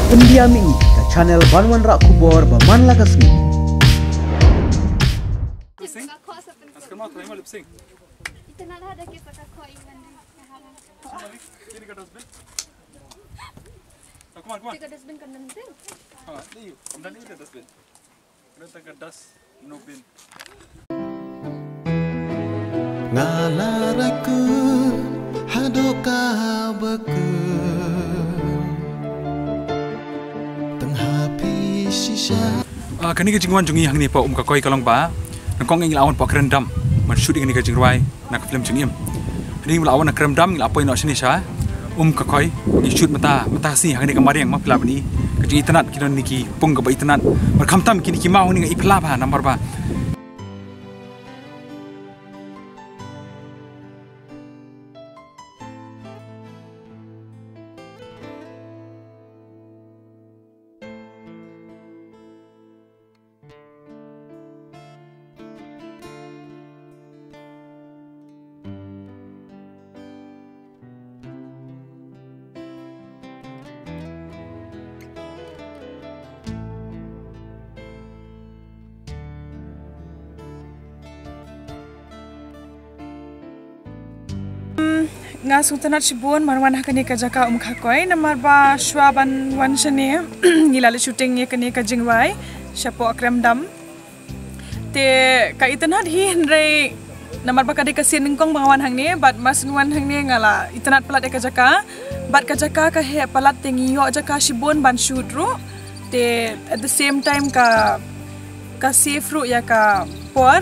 India Ming ke channel Banwan Rak Kubor Baman Lagasmi. Sekarang mau lip sync. Itu nak ada kita kau iman. Ini ke dustbin. Come on. Tiga dustbin kan nanti. Ini, kemudian ini dustbin. Kemudian ke dust no bin. Ngalaraku hadoka beku tenghapi sisa. Kani ke jingwan jungi hang ni pa kakoi kalong ba. Nangkong ingin lawan pa kerendam. Man shooting ni ke jingruai nak film Jingim. Ini lawan nak kerendam ngil apa ino sini sha. Kakoi ni shoot mata si hang ni kemarin yang mapilap ni. Kejing internet kita niki pung ke ba internet. Merkam tam kini kimau ni ipilap ha nomor ba. Nga sultanat Shibun marwan hakani ka jaka khakoi namar ba shwaban wan shane ngilale shooting ye kani ka jingwai shapo akram dam te ka itanat hi hndrei namar ba kadi ka sin kong bangawan hangni bat masnwan hangni ngala itanat pelat ka jaka bat ka jaka ka he pelat tengiyo jaka Shibun ban shoot ru te at the same time ka safe ru ya ka por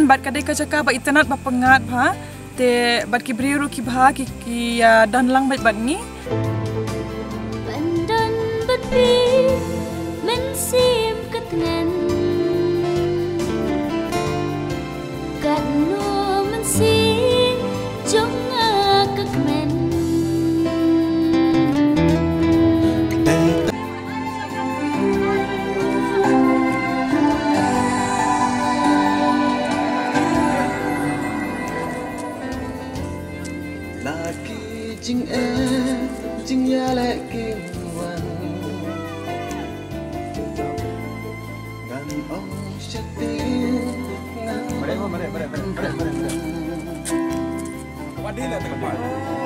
bat kadi ka jaka ba itanat ba pengat ba te bat ki briru ki bha ki dan lang bat ni bandan bat pi men sim katngan kat no men sim jong kakmen Jing ya lagi wan ngan ong shati mare Wadila tekap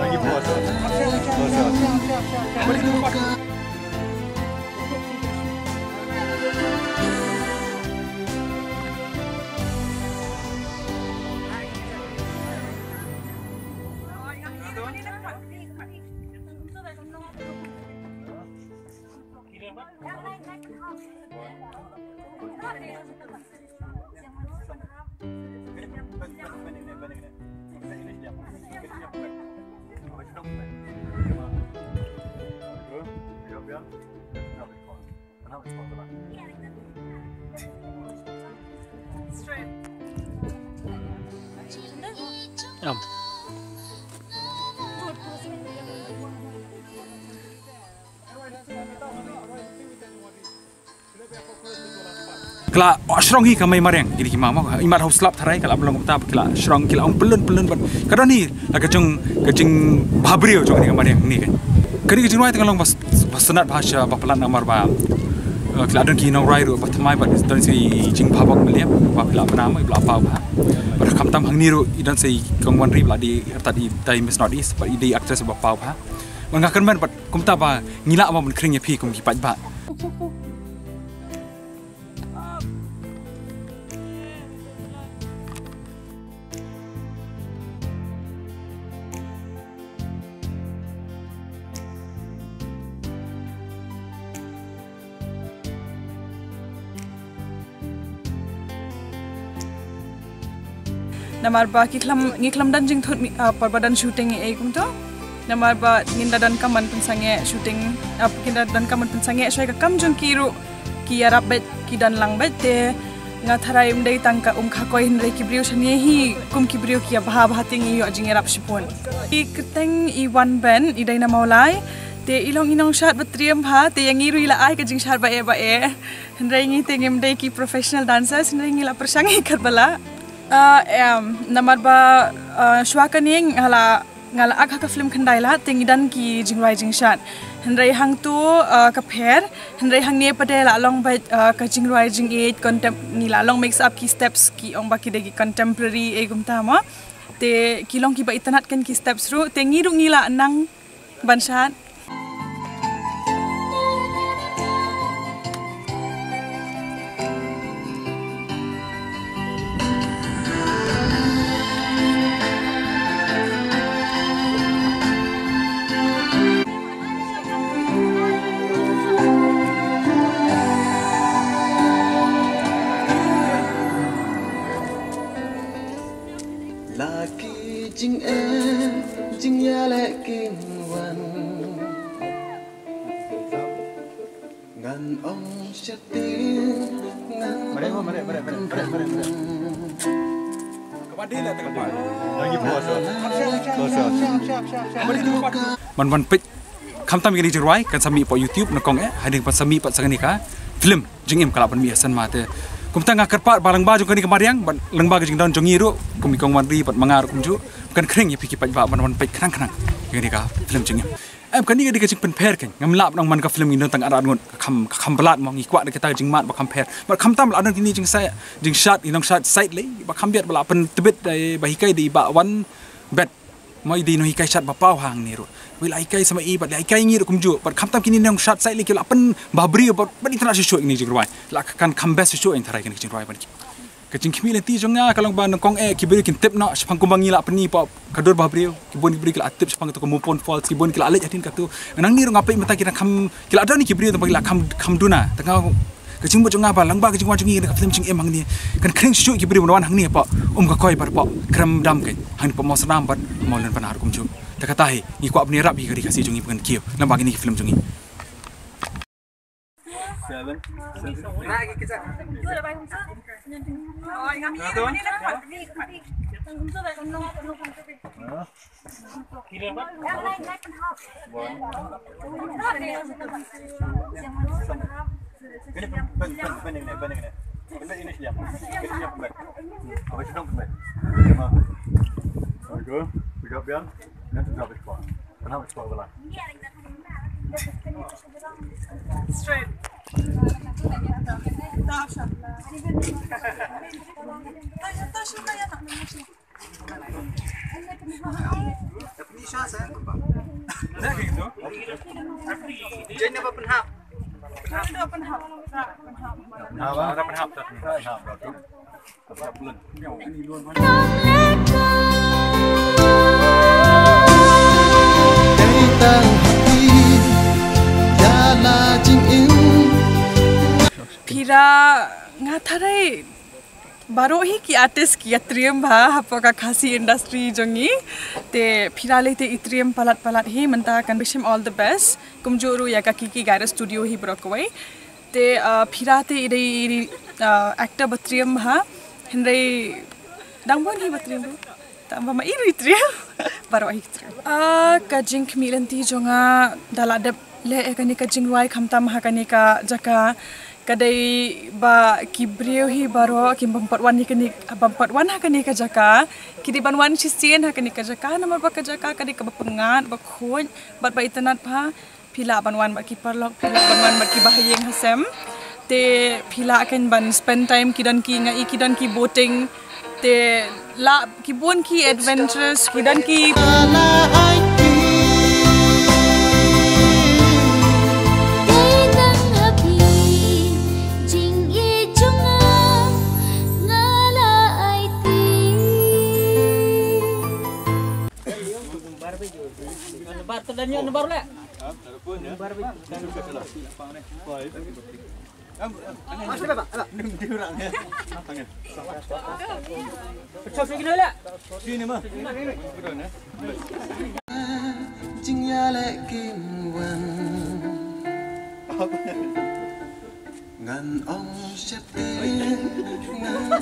lagi buat. Siap. Kala strong hi kamai mareng jadi kimama imat haus lap tharai kala belum ta kala strong kala ong pelun ban kada ni la kajing babrio jong ni kamareng ni kan kadi kajing wai tengah long basenat bahasa bapelan namar ba kala don ki nong rai ru batamai ba don si jing babak meliam ba pila nama ibla apa ba pada kamtam hang ni ru idan sei kong Wanri bla di tadi dai Miss Northeast ba ide actress ba pau ba mangakan ban bat kumta ba ngila ba mun kring ya pi kum ki pat ba namar ba ngiklam dan jing thot perbadan shooting e kum to namar ba nginda dan kaman pensange shooting kinda dan kaman pensange shoi ka kam jong kiru ki arab bet ki dan lang bet te nga tharai umdei tangka khakoi hindrei ki brio shanie hi kum ki brio ki bha bha ting yo jing arab shipon I keteng I one band I dai na maulai te ilong inong shat batriam bha te yang iru ila ai ka jing shat ba e hindrei ngi te ngemdei ki professional dancers hindrei ngi la persangi karbala namar ba shwa kaning hala ngala ag ka film khandai la tingidan ki jingrai jingshan hendrai hang tu ka pher hendrai hang ne pade la long bai ka jingrai jing 8 contem ni la long mix up ki steps ki ong baki de ki contemporary e gumta ma te kilong ki ba itanat kan ki steps ru te ngiru ngila nang banshat Laki jing em jing ya le kim wan ngan ong shatin ngan Man pit kam tam gini jirwai kan sami po YouTube na kong hading pa sami pa sangani ka film Jingim kala pan mi asan mate kum tanga kerpat balang baju kani kemariang lang baju jing don jongi ru kum ikong Wanri pat mangar kum ju kan kring ya piki pat ba man pit khnang khnang gini ka film Jingim kan ni gadi ka jing pen pher kan ngam lap nang man ka film ini tang arat ngon kham balat mong ikwa de kita jing mat ba kham pher ba kham tam la don kini jing sai jing shot inong shot side le ba kham biat bala pen Tbit dai ba hikai di ba wan bet mai di no hikai shot ba pau hang ni ru wil aikai sama i bat aikai ngir kum ju bat kham tam kini nong shot side le ki la pen ba bri ba itna shi show ini jing rwai la kan kham best show in tharai kan jing rwai ban ka jing khmi le ti jonga kalong ban kong ki bri kin tip na spang kumbangi la peni pa kador ba bri ki bon bri ki la tip spang to ko mupon falls ki bon ki la alej atin ka tu nang ni ro ngapai mata ki kham ki la ada ni ki bri to ba la kham duna tanga ka jing bo jonga ba lang ba ka jing wa jongi ka film jing em hang ni kan kring show ki bri wan hang ni pa ka koi par pa kram dam kai hang pa mos ram bat molen panar kum ju ta kata hi ni ko apni rap hi ka kasi jongi pan kiyo lam ba ni film jongi straight Dari tang hati Yala jingim Phira ngatharai baro hi ki artist ki atrium bha hapoka khasi industry jongi te Phira le te itrium palat hi manta kan bishim all the best kumjoru ya ka ki gaira studio hi brokoi te Phira te idei actor batrium bha hendrai dangbon hi batrium tamba ma itrium baro hi itrium ka jing khmilanti jonga daladep le ekani ka jingwai khamtam ha kani ka jaka kadai ba kibreu hi baro kim bampat wan ha kani ka jaka kidi banwan sisien ha kani ka jaka namar ba ka jaka kadi ka pengat ba khoj bat ba itanat pha Phila banwan ba ki parlok Phila banwan ba ki bahayeng hasem te Phila akan ban spend time kidan ki ngai kidan ki boating te la ki bon ki adventurous kidan ki jing ya le kim wan ngan ong shatin ngan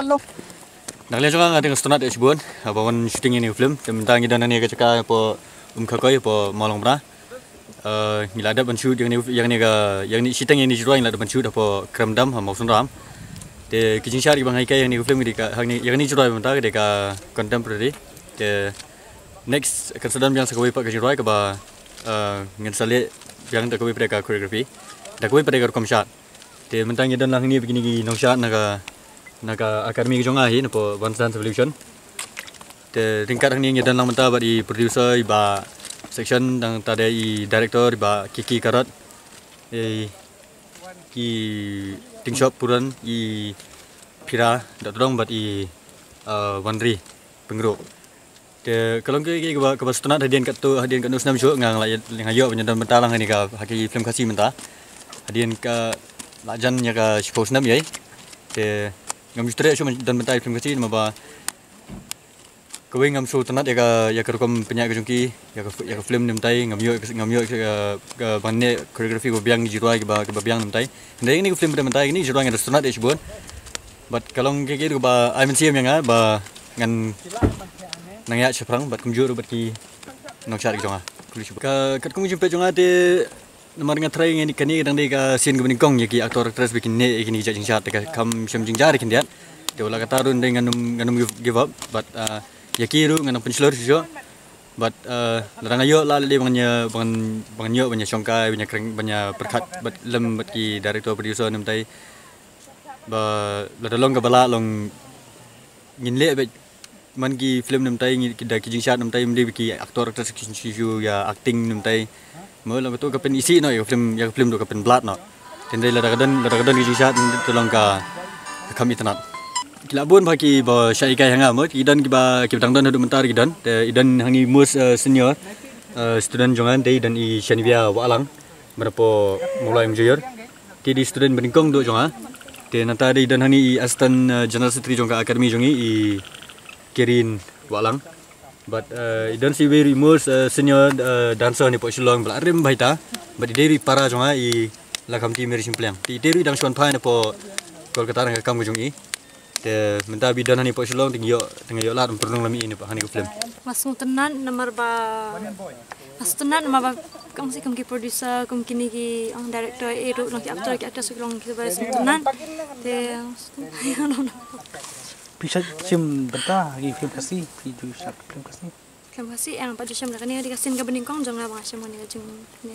ong Nak lihat juga dengan stunat esbon, abawan shooting ini film, tentang kita nani kerja apa kakai apa malang pernah, ngilada ban shoot yang ni shooting ini jual ngilada ban shoot apa kram dam, mau sun ram, The kijing shot ibang haikai yang ni film deka hang ni yang ni jurai mentah deka contemporary. The next akan sedang yang sekawai pak kijing jurai ke ba ngan sale yang tak kawai pada choreography. Tak kawai pada kom shot. The mentang dan lang ni begini nong shot naga akademi kijong ahi napo One Dance Evolution. The tingkat hang ni dan lang mentah ba di producer ba section dan tadi i director ba Kiki Karat. I ting shop puran i Phira dak tolong bat i Wanri pengro. Te kalau ke setengah hadian kat nu senam syuk ngang yang ayo penyedan bentalang ni ka haki film kasih mentah. Hadian ka lajan nya ka shpo senam yai. Te ngam justre cuma dan bentai film kasih nama kau ngam show tenat ya ka rekom penyak kejungki ya ka film nemtai ngam yo ka banne koreografi ko biang jiruai ka biang nemtai ndai ini film mentai ini jiruai ngan tenat shbon but kalau ke gitu ba I mean yang ba ngan nang ya chaprang bat kumjur bat ki nong chat jonga ka kat kum jumpe jonga te namar ngan try ngani kani dang de ka scene ko kong ya ki aktor actress bikin ne ikini judging chat ka kam sham jingjar kin dia de wala ka tarun de nganum give up but yakiru ngan pencelur sio but larang ayo la le bangnya songkai banyak perkat bat lem bat ki director producer nemtai ba la dalong ka bala long nginle bet man ki film nemtai ki da ki jingshat nemtai mde ki aktor actress ki ya acting nemtai mo la to ka pen isi no ya film do ka pen blood no tendai la kadon ki jingshat dalong ka kami tanat kilabun bagi ba syai kai hanga mo idan kiba kibtang don hadu mentar idan idan hangi mus senior student jongan dei dan i shanibia walang berapa mulai menjayar ti di student beningkong do jonga te nanta dei dan hani assistant general secretary jongka academy jongi i kirin walang but idan si very mus senior dancer ni po shilong bla rem baita but dei para jonga i lakam ti meri simplang ti dei dang shon phai na po kolkata nang kam jongi te menta bidan hani po shilong tingyo lat pernong lami ini pak hani ko film masung tenan nomor ba astunan ma ba kam si kam ki producer kam kini ki ang director ru nak actor ki actress long ki ba tenan te Bisa sim benta lagi film kasih video shot film kasih yang pada syam kan ni dikasin ka beningkong jong la ba syam ni jong ni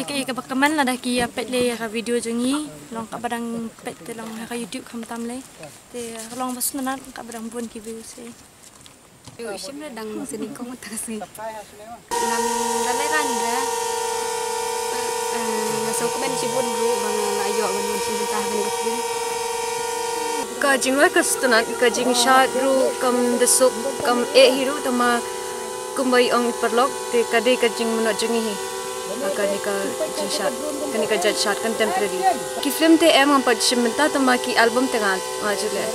ke bakaman la dah ki pet le ka video jongi long ka badang pet te long ka YouTube kham tam le te long bas nanat ka badang bun ki view se yo isim le dang sini kong ta si nam dalai ran da na so ko ben si bun ru bang na yo ban si ta ni ka jingwa ka stunat ka jing shot ru kam desuk kam hiru tama kumbai ong perlok te kade ka jing menot jongi hi kanika shot kanika judge shot contemporary ki film te em ampat shimta tamaki album tengal ajule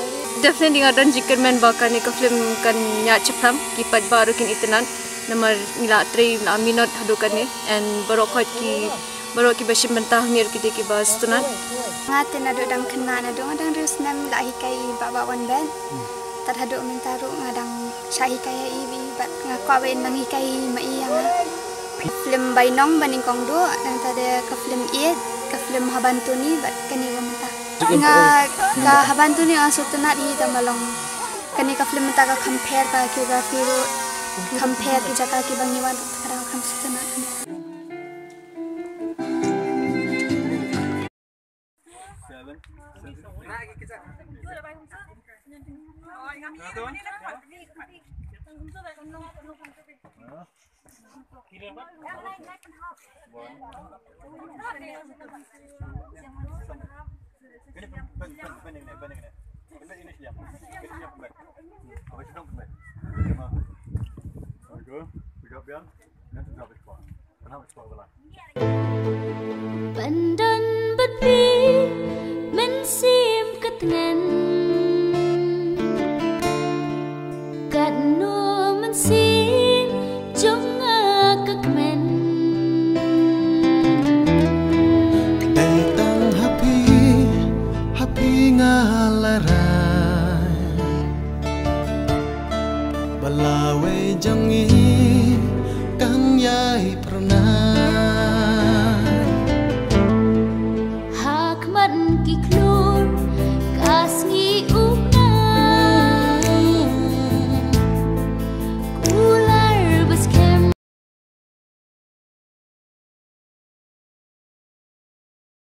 definitely ngadon jikirmen ba kanika film kan nya chapam ki pat baru kin itenan namar ngila 3 minut hadukan ni and barok ki bashim mentah mir ki bas tunat ngaten ado dang kena ado dang rusnam la hikai baba wan ben tat hadu mentaru ngadang syai kaya ibi bat ngakwa ben nang hikai mai yang film bainong baningkong do dan tadi ke film iet ke film habantu ni bat kani wamta nga habantu ni asu tenat hi tamalong kani ke film ta ka compare ka geography ro compare ki jaka ki bangiwan kadang kam tenat Pandan bật vi men sim cất ngàn